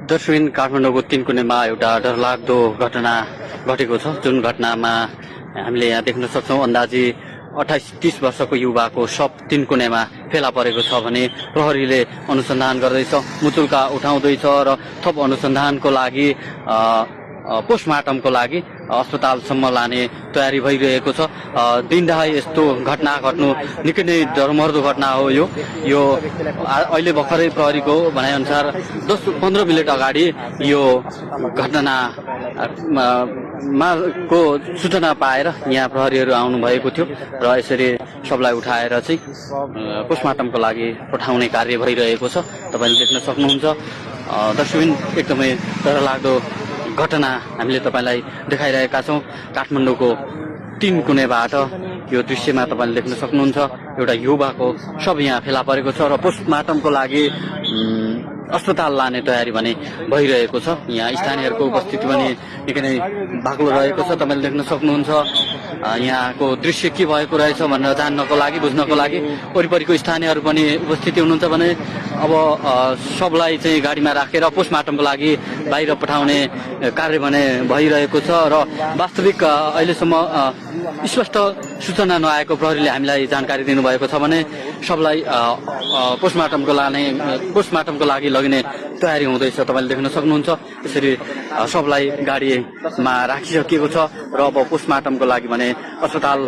दक्षिण काठमाडौँको तिनकुनेमा एउटा डरलाग्दो घटना घटेको छ, जुन घटनामा हामीले यहाँ देख्न सक्छौँ अन्दाजी 28-30 वर्षको युवाको शव तिनकुनेमा फेला परेको छ भने प्रहरीले अनुसन्धान गर्दैछ, मुचुल्का उठाउँदैछ र थप अनुसन्धानको लागि पोस्टमार्टमको लागि अस्पतालसम्म लाने तयारी भइरहेको छ। दिनदहाई यस्तो घटना घट्नु निकै नै डरमर्दो घटना हो। यो अहिले भर्खरै प्रहरीको भनाइअनुसार 10-15 मिनट अगाडि यो घटना को सूचना पाएर यहाँ प्रहरीहरू आउनु भएको थियो र यसरी सबलाई उठाएर चाहिँ पोस्टमार्टमको लागि पठाउने कार्य भइरहेको छ। तपाईँले देख्न सक्नुहुन्छ दर्शकबिन एकदमै डरलाग्दो घटना हामीले तपाईँलाई देखाइरहेका छौँ। काठमाडौँको तिनकुनेबाट यो दृश्यमा तपाईँले देख्न सक्नुहुन्छ एउटा युवाको शव यहाँ फेला परेको छ र पोस्टमार्टमको लागि अस्पताल लाने तयारी भने भइरहेको छ। यहाँ स्थानीयहरूको उपस्थिति पनि निकै नै बाक्लो रहेको छ। तपाईँले देख्न सक्नुहुन्छ यहाँको दृश्य के भएको रहेछ भनेर जान्नको लागि, बुझ्नको लागि वरिपरिको स्थानीयहरू पनि उपस्थिति हुनुहुन्छ भने अब सबलाई चाहिँ गाडीमा राखेर पोस्टमार्टमको लागि बाहिर पठाउने कार्य भने भइरहेको छ र वास्तविक अहिलेसम्म स्पष्ट सूचना नआएको प्रहरीले हामीलाई जानकारी दिनुभएको छ भने सबलाई पोस्टमार्टमको लागि लगिने तयारी हुँदैछ। तपाईँले देख्न सक्नुहुन्छ यसरी सबलाई गाडीमा राखिसकिएको छ र अब पोस्टमार्टमको लागि भने अस्पताल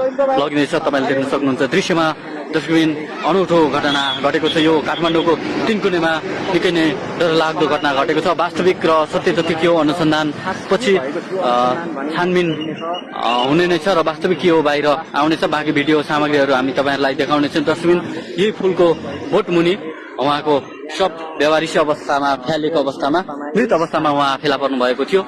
लगिनेछ। तपाईँले देख्न सक्नुहुन्छ दृश्यमा दर्शकबिन अनौठो घटना घटेको छ। यो काठमाडौँको तिनकुनेमा निकै नै डरलाग्दो घटना घटेको छ। वास्तविक र सत्य तथ्य के हो अनुसन्धान पछि छानबिन हुने नै छ र वास्तविक के हो बाहिर आउनेछ। बाँकी भिडियो सामग्रीहरू हामी तपाईँहरूलाई देखाउनेछौँ। दर्शकबिन यही फुलको बोटमुनि उहाँको सब व्यवहारिक अवस्थामा फ्यालिएको अवस्थामा मृत अवस्थामा उहाँ फेला पर्नु भएको थियो।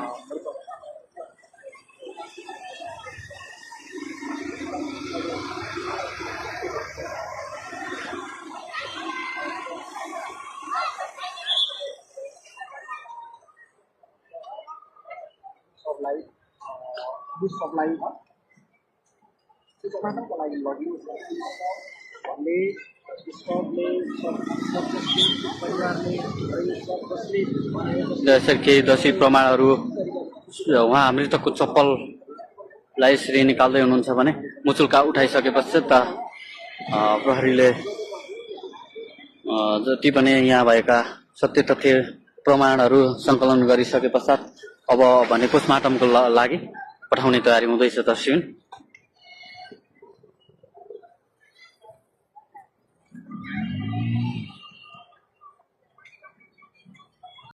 केही दोषी प्रमाणहरू उहाँ मृतकको चप्पललाई यसरी निकाल्दै हुनुहुन्छ भने मुचुल्का उठाइसके पश्चात प्रहरीले जति पनि यहाँ भएका सत्य तथ्य प्रमाणहरू सङ्कलन गरिसके पश्चात अब भने पोस्टमार्टमको लागि पठाउने तयारी हुँदैछ। दर्शकबिन